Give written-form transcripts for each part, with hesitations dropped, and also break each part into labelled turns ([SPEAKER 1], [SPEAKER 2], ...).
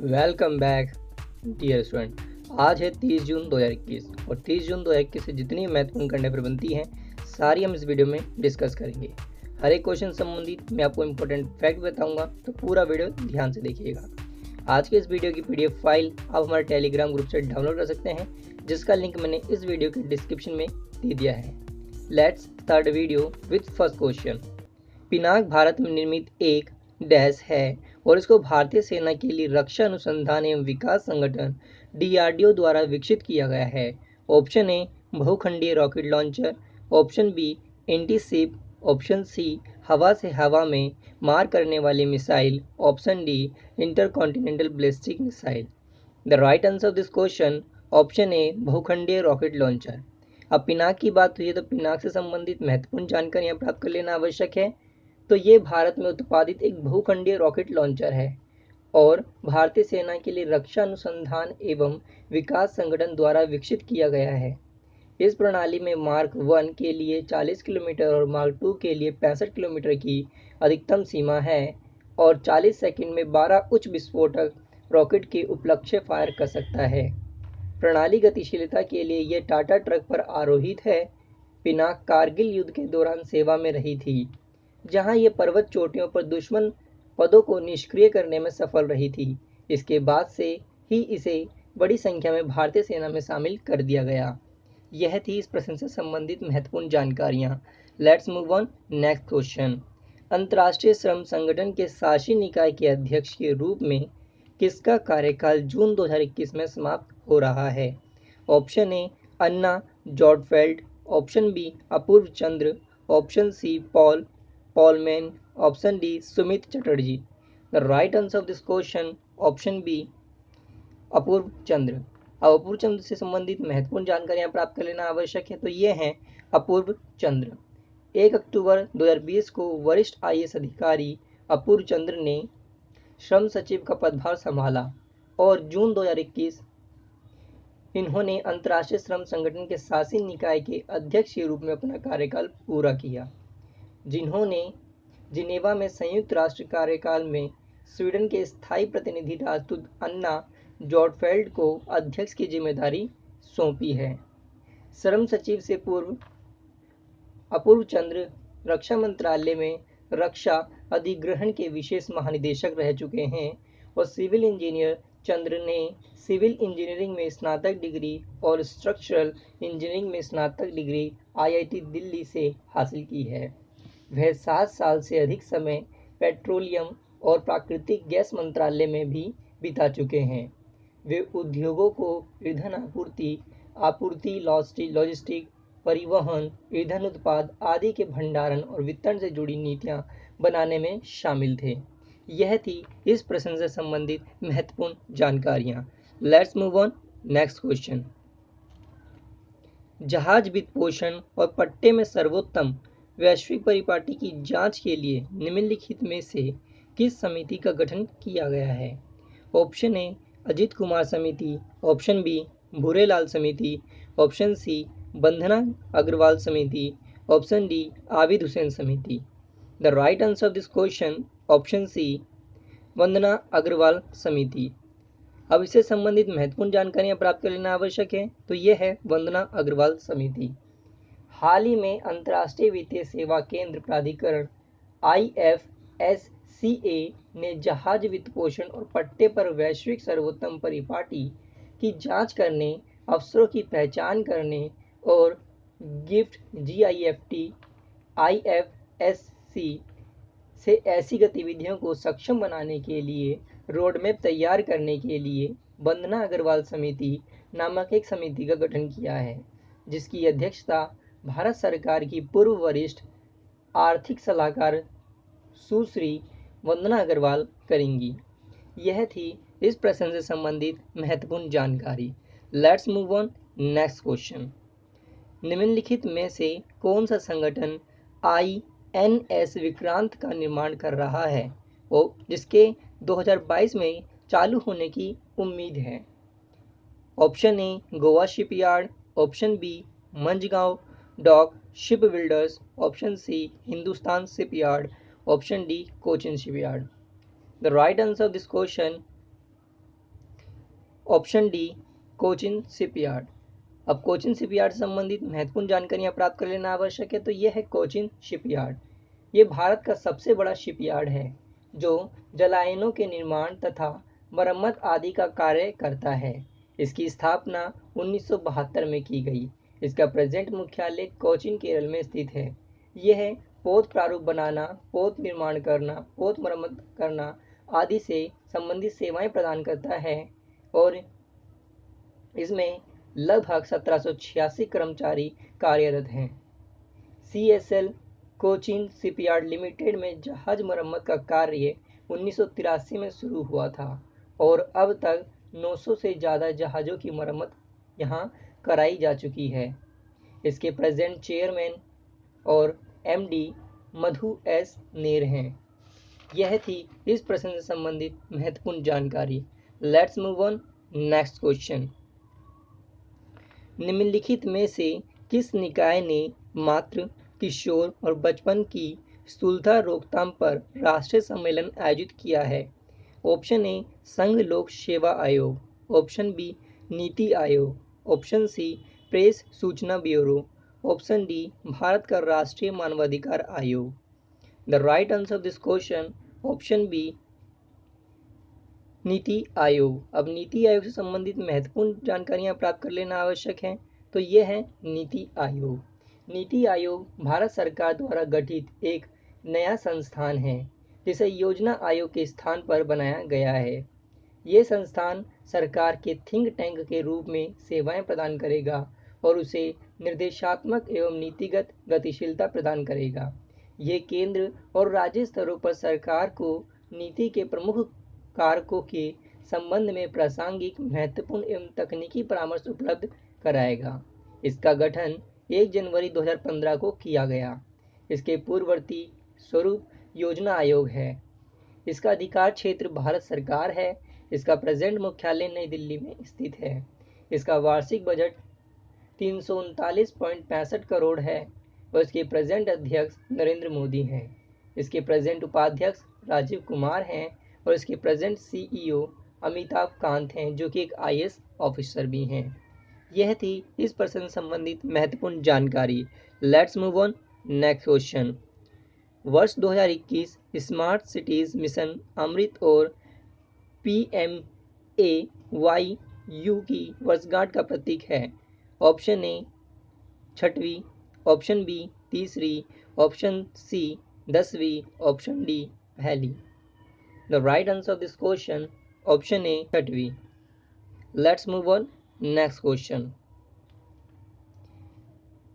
[SPEAKER 1] Welcome back dear student. आज है 30 जून 2021 और 30 जून 2021 से जितनी महत्वपूर्ण करंट अफेयर बनती हैं सारी हम इस वीडियो में डिस्कस करेंगे। हर एक क्वेश्चन संबंधित मैं आपको इंपॉर्टेंट फैक्ट बताऊंगा, तो पूरा वीडियो ध्यान से देखिएगा। आज के इस वीडियो की PDF फाइल आप हमारे टेलीग्राम ग्रुप से डाउनलोड कर सकते हैं, जिसका लिंक मैंने इस वीडियो के डिस्क्रिप्शन में दे दिया है। Let's start video with first question. Pinaka Bharat में निर्मित एक डैश है और इसको भारतीय सेना के लिए रक्षा अनुसंधान एवं विकास संगठन DRDO द्वारा विकसित किया गया है। ऑप्शन ए बहुखंडीय rocket launcher, option B anti ship, option C हवा से हवा में मार करने वाली missile, option D intercontinental ballistic missile. The right answer of this question option A बहुखंडीय रॉकेट लॉन्चर। अब पिनाक की बात हुई है तो पिनाक से संबंधित महत्वपूर्ण जानकारियां प्राप्त कर लेना आवश्यक है। तो ये भारत में उत्पादित एक बहुखंडीय रॉकेट लॉन्चर है और भारतीय सेना के लिए रक्षा अनुसंधान एवं विकास संगठन द्वारा विकसित किया गया है। इस प्रणाली में मार्क 1 के लिए 40 किलोमीटर और मार्क 2 के लिए 65 किलोमीटर की अधिकतम सीमा है और 40 सेकंड में 12 उच्च विस्फोटक रॉकेट के उपलक्ष्य फायर कर सकता है। प्रणाली गतिशीलता के लिए यह टाटा ट्रक पर आरोहित है। पिनाक कारगिल युद्ध के दौरान सेवा में रही थी, जहां ये पर्वत चोटियों पर दुश्मन पदों को निष्क्रिय करने में सफल रही थी। इसके बाद से ही इसे बड़ी संख्या में भारतीय सेना में शामिल कर दिया गया। यह थी इस प्रश्न से संबंधित महत्वपूर्ण जानकारियां। Let's move on next question. अंतर्राष्ट्रीय श्रम संगठन के शासी निकाय के अध्यक्ष के रूप में किसका कार्यकाल जून 2021 में समाप्त हो रहा है? Option A Anna Jordfeld, option B Apurva Chandra, option C Paulman, option D Sumit Chatterjee. The right answer of this question option B Apurva Chandra. अब अपूर्व चंद्र से संबंधित महत्वपूर्ण जानकारियां प्राप्त कर लेना आवश्यक है। तो ये हैं अपूर्व चंद्र। 1 अक्टूबर 2020 को वरिष्ठ IAS अधिकारी अपूर्व चंद्र ने श्रम सचिव का पदभार संभाला और जून 2021 इन्होंने अंतर्राष्ट्रीय श्रम संगठन के शासी निकाय के अध्यक्ष के रूप में अपना कार्यकाल पूरा किया, जिन्होंने जिनेवा में संयुक्त राष्ट्र कार्यकाल में स्वीडन के स्थायी प्रतिनिधि राजदूत अन्ना जॉर्डफेल्ड को अध्यक्ष की जिम्मेदारी सौंपी है। श्रम सचिव से पूर्व अपूर्व चंद्र रक्षा मंत्रालय में रक्षा अधिग्रहण के विशेष महानिदेशक रह चुके हैं और सिविल इंजीनियर चंद्र ने सिविल इंजीनियरिंग में स्नातक डिग्री और स्ट्रक्चरल इंजीनियरिंग में स्नातक डिग्री IIT दिल्ली से हासिल की है। वह 7 साल से अधिक समय पेट्रोलियम और प्राकृतिक गैस मंत्रालय में भी बिता चुके हैं। वे उद्योगों को ईंधन आपूर्ति, लॉजिस्टिक, परिवहन, ईंधन उत्पाद आदि के भंडारण और वितरण से जुड़ी नीतियां बनाने में शामिल थे। यह थी इस प्रश्न से संबंधित महत्वपूर्ण जानकारियां। Let's move on next question. जहाज वित्त पोषण और पट्टे में सर्वोत्तम वैश्विक परिपाटी की जांच के लिए निम्नलिखित में से किस समिति का गठन किया गया है? ऑप्शन ए अजित कुमार समिति, ऑप्शन बी भूरेलाल समिति, ऑप्शन सी वंदना अग्रवाल समिति, ऑप्शन डी आबिद हुसैन समिति। The right answer of this question option C Vandana Agarwal समिति। अब इससे संबंधित महत्वपूर्ण जानकारियां प्राप्त कर लेना आवश्यक है। तो यह है वंदना अग्रवाल समिति। हाल ही में अंतर्राष्ट्रीय वित्तीय सेवा केंद्र प्राधिकरण IFSCA ने जहाज वित्त पोषण और पट्टे पर वैश्विक सर्वोत्तम परिपाटी की जांच करने, अवसरों की पहचान करने और गिफ्ट GIFT IFSC से ऐसी गतिविधियों को सक्षम बनाने के लिए रोडमैप तैयार करने के लिए वंदना अग्रवाल समिति नामक एक समिति का गठन किया है, जिसकी अध्यक्षता भारत सरकार की पूर्व वरिष्ठ आर्थिक सलाहकार सुश्री वंदना अग्रवाल करेंगी। यह थी इस प्रश्न से संबंधित महत्वपूर्ण जानकारी। Let's move on next question. निम्नलिखित में से कौन सा संगठन INS विक्रांत का निर्माण कर रहा है और जिसके 2022 में चालू होने की उम्मीद है? Option A Goa shipyard, option B Mazagon dock shipbuilders, option C Hindustan shipyard, option D Cochin shipyard. The right answer of this question option D Cochin shipyard. अब कोचिन शिपयार्ड से संबंधित महत्वपूर्ण जानकारियां प्राप्त कर लेना आवश्यक है। तो यह है कोचिन शिपयार्ड। ये भारत का सबसे बड़ा शिपयार्ड है जो जलायनों के निर्माण तथा मरम्मत आदि का कार्य करता है। इसकी स्थापना 1972 में की गई। इसका प्रेजेंट मुख्यालय कोचीन केरल में स्थित है। यह पोत प्रारूप बनाना, पोत निर्माण करना, पोत मरम्मत करना आदि से संबंधित सेवाएं प्रदान करता है और इसमें लगभग 1786 कर्मचारी कार्यरत हैं। CSL कोचीन शिपयार्ड लिमिटेड में जहाज मरम्मत का कार्य 1983 में शुरू हुआ था और अब तक 900 से ज़्यादा जहाज़ों की मरम्मत यहाँ कराई जा चुकी है। इसके प्रेजेंट चेयरमैन और MD मधु S नेर हैं। यह थी इस प्रश्न से संबंधित महत्वपूर्ण जानकारी। Let's move on next question. निम्नलिखित में से किस निकाय ने मातृ, किशोर और बचपन की स्थूलता रोकथाम पर राष्ट्रीय सम्मेलन आयोजित किया है? ऑप्शन ए संघ लोक सेवा आयोग, option B NITI Aayog, option C press सूचना ब्यूरो, ऑप्शन डी भारत का राष्ट्रीय मानवाधिकार आयोग। The right answer of this question option B NITI Aayog. अब नीति आयोग से संबंधित महत्वपूर्ण जानकारियां प्राप्त कर लेना आवश्यक है। तो यह है नीति आयोग। नीति आयोग भारत सरकार द्वारा गठित एक नया संस्थान है जिसे योजना आयोग के स्थान पर बनाया गया है। ये संस्थान सरकार के थिंक टैंक के रूप में सेवाएं प्रदान करेगा और उसे निर्देशात्मक एवं नीतिगत गतिशीलता प्रदान करेगा। ये केंद्र और राज्य स्तरों पर सरकार को नीति के प्रमुख कारकों के संबंध में प्रासंगिक, महत्वपूर्ण एवं तकनीकी परामर्श उपलब्ध कराएगा। इसका गठन 1 जनवरी 2015 को किया गया। इसके पूर्ववर्ती स्वरूप योजना आयोग है। इसका अधिकार क्षेत्र भारत सरकार है। इसका प्रेजेंट मुख्यालय नई दिल्ली में स्थित है। इसका वार्षिक बजट 339.65 करोड़ है और इसके प्रेजेंट अध्यक्ष नरेंद्र मोदी हैं। इसके प्रेजेंट उपाध्यक्ष राजीव कुमार हैं और इसके प्रेजेंट CEO अमिताभ कांत हैं जो कि एक IAS ऑफिसर भी हैं। यह थी इस प्रश्न से संबंधित महत्वपूर्ण जानकारी। Let's move on next question. वर्ष 2021 स्मार्ट सिटीज मिशन अमृत और PMAYU की वर्षगांठ का प्रतीक है। ऑप्शन ए 6वीं, ऑप्शन बी 3री, ऑप्शन सी 10वीं, ऑप्शन डी पहली। The right answer of this question option A 6वीं। Let's move on next question।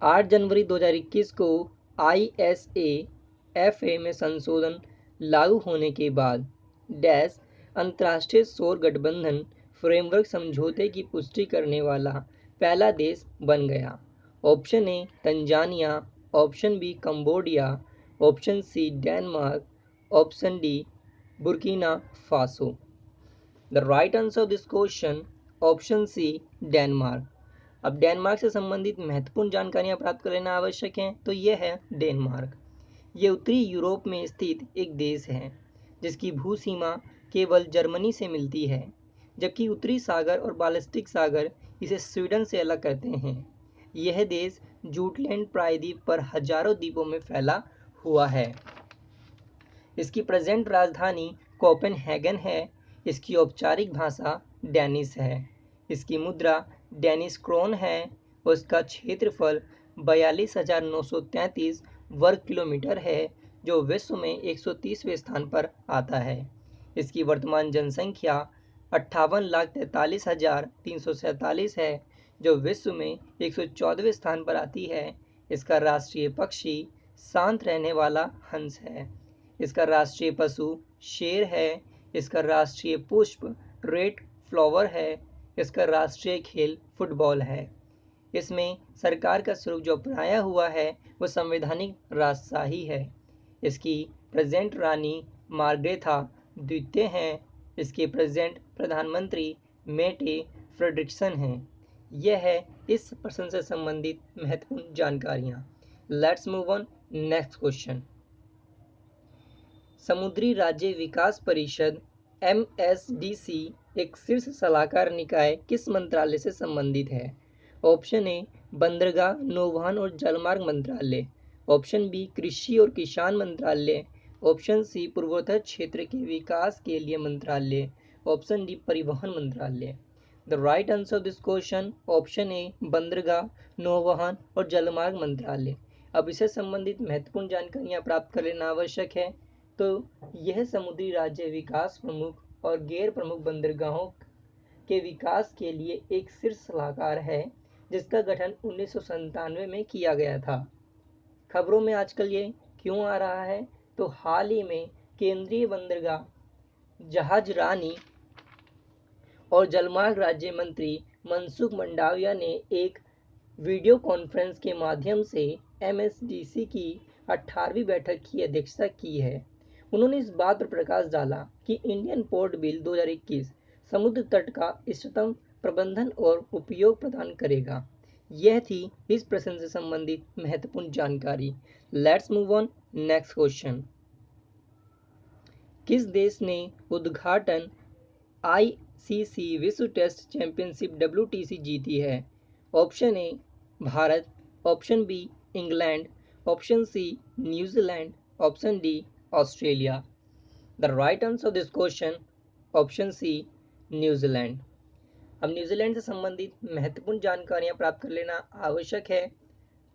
[SPEAKER 1] 8 जनवरी 2021 को ISA FA में संशोधन लागू होने के बाद डैश अंतर्राष्ट्रीय सौर गठबंधन फ्रेमवर्क समझौते की पुष्टि करने वाला पहला देश बन गया। Option A Tanzania, option B Cambodia, option C Denmark, option D Burkina Faso. The right answer of this question option C Denmark. अब डेनमार्क से संबंधित महत्वपूर्ण जानकारियां प्राप्त कर लेना आवश्यक है। तो यह है डेनमार्क। ये उत्तरी यूरोप में स्थित एक देश है जिसकी भूसीमा केवल जर्मनी से मिलती है, जबकि उत्तरी सागर और बाल्टिक सागर इसे स्वीडन से अलग करते हैं। यह देश जूटलैंड प्रायद्वीप पर हजारों द्वीपों में फैला हुआ है। इसकी प्रेजेंट राजधानी कोपेनहेगन है। इसकी औपचारिक भाषा डैनिश है। इसकी मुद्रा डैनिश क्रोन है और इसका क्षेत्रफल 42,933 वर्ग किलोमीटर है जो विश्व में 130वें स्थान पर आता है। इसकी वर्तमान जनसंख्या 58,43,347 है जो विश्व में 114वें स्थान पर आती है। इसका राष्ट्रीय पक्षी शांत रहने वाला हंस है। इसका राष्ट्रीय पशु शेर है। इसका राष्ट्रीय पुष्प रेड फ्लावर है। इसका राष्ट्रीय खेल फुटबॉल है। इसमें सरकार का स्वरूप जो अपनाया हुआ है वो संवैधानिक राजशाही है। इसकी प्रेजेंट रानी मार्ग्रेथा द्वितीय हैं। इसके प्रेजेंट प्रधानमंत्री मेटे फ्रेडरिक्सन हैं। यह है इस प्रश्न से संबंधित महत्वपूर्ण जानकारियाँ। Let's move on next question. समुद्री राज्य विकास परिषद MSDC एक शीर्ष सलाहकार निकाय किस मंत्रालय से संबंधित है? ऑप्शन ए बंदरगाह, नौवहन और जलमार्ग मंत्रालय, ऑप्शन बी कृषि और किसान मंत्रालय, ऑप्शन सी पूर्वोत्तर क्षेत्र के विकास के लिए मंत्रालय, ऑप्शन डी परिवहन मंत्रालय। The right answer of this question option ए बंदरगाह, नौवहन और जलमार्ग मंत्रालय। अब इससे संबंधित महत्वपूर्ण जानकारियां प्राप्त कर लेना आवश्यक है। तो यह समुद्री राज्य विकास प्रमुख और गैर प्रमुख बंदरगाहों के विकास के लिए एक शीर्ष सलाहकार है, जिसका गठन 1997 में किया गया था। खबरों में आजकल ये क्यों आ रहा है? तो हाल ही में केंद्रीय बंदरगाह, जहाज रानी और जलमार्ग राज्य मंत्री मनसुख मंडाविया ने एक वीडियो कॉन्फ्रेंस के माध्यम से MSDC की 18वीं बैठक की अध्यक्षता की है। उन्होंने इस बात पर प्रकाश डाला कि इंडियन पोर्ट बिल 2021 समुद्र तट का इष्टतम प्रबंधन और उपयोग प्रदान करेगा। यह थी इस प्रश्न से संबंधित महत्वपूर्ण जानकारी। Let's move on next question. किस देश ने उद्घाटन ICC विश्व टेस्ट चैंपियनशिप WTC जीती है? Option A Bharat, option B England, option C New Zealand, option D Australia. The right answer of this question option C New Zealand. अब न्यूजीलैंड से संबंधित महत्वपूर्ण जानकारियां प्राप्त कर लेना आवश्यक है।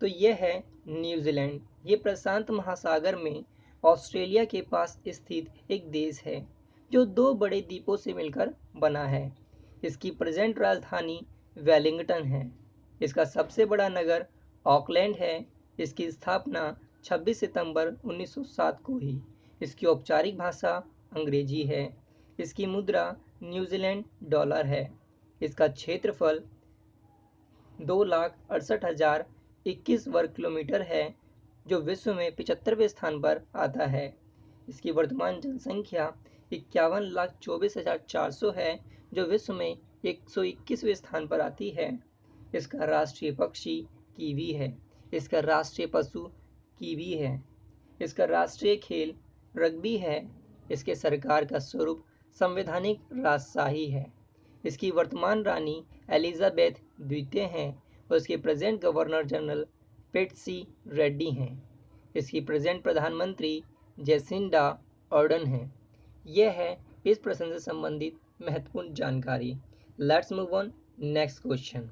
[SPEAKER 1] तो यह है न्यूजीलैंड। ये प्रशांत महासागर में ऑस्ट्रेलिया के पास स्थित एक देश है, जो 2 बड़े द्वीपों से मिलकर बना है। इसकी प्रेजेंट राजधानी वेलिंगटन है। इसका सबसे बड़ा नगर ऑकलैंड है। इसकी स्थापना 26 सितंबर 1907 को हुई। इसकी औपचारिक भाषा अंग्रेजी है। इसकी मुद्रा न्यूजीलैंड डॉलर है। इसका क्षेत्रफल 2,68,021 वर्ग किलोमीटर है, जो विश्व में 75वें स्थान पर आता है। इसकी वर्तमान जनसंख्या 51,24,400 है, जो विश्व में 121वें स्थान पर आती है। इसका राष्ट्रीय पक्षी कीवी है। इसका राष्ट्रीय पशु कीवी है। इसका राष्ट्रीय खेल रग्बी है। इसके सरकार का स्वरूप संवैधानिक राजशाही है। इसकी वर्तमान रानी एलिजाबेथ द्वितीय हैं और इसके प्रेजेंट गवर्नर जनरल पेट्सी रेड्डी हैं। इसकी प्रेजेंट प्रधानमंत्री जेसिंडा ऑर्डन हैं। यह है इस प्रश्न से संबंधित महत्वपूर्ण जानकारी। Let's move on next question.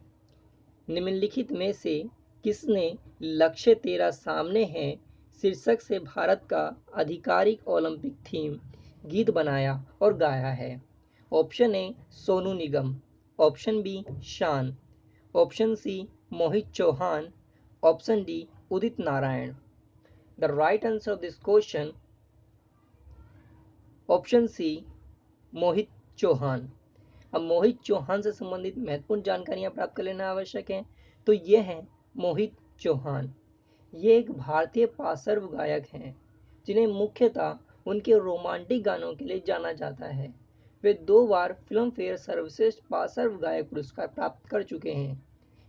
[SPEAKER 1] निम्नलिखित में से किसने लक्ष्य तेरा सामने है शीर्षक से भारत का आधिकारिक ओलंपिक थीम गीत बनाया और गाया है? Option A Sonu Nigam, option B Shaan, option C Mohit Chauhan, option D Udit Narayan. The right answer of this question option C Mohit Chauhan. अब मोहित चौहान से संबंधित महत्वपूर्ण जानकारियां प्राप्त कर लेना आवश्यक है। तो ये हैं मोहित चौहान। ये एक भारतीय पार्श्व गायक हैं, जिन्हें मुख्यतः उनके रोमांटिक गानों के लिए जाना जाता है। वे 2 बार फिल्म फेयर सर्वश्रेष्ठ पार्श्व गायक पुरस्कार प्राप्त कर चुके हैं।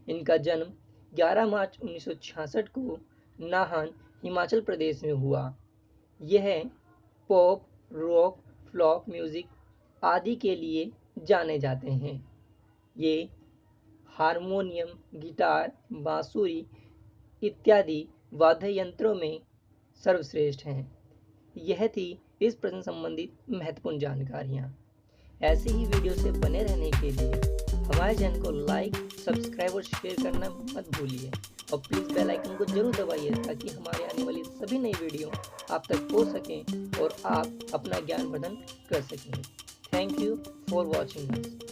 [SPEAKER 1] इनका जन्म 11 मार्च 1966 को नाहन, हिमाचल प्रदेश में हुआ। यह पॉप, रॉक, फ्लॉक म्यूजिक आदि के लिए जाने जाते हैं। ये हारमोनियम, गिटार, बांसुरी इत्यादि वाद्य यंत्रों में सर्वश्रेष्ठ हैं। यह थी इस प्रश्न संबंधित महत्वपूर्ण जानकारियाँ। ऐसे ही वीडियो से बने रहने के लिए हमारे चैनल को लाइक, सब्सक्राइब और शेयर करना मत भूलिए और प्लीज़ बेल आइकन को जरूर दबाइए, ताकि हमारे आने वाली सभी नई वीडियो आप तक पहुंच सकें और आप अपना ज्ञान वर्धन कर सकें। Thank you for watching us.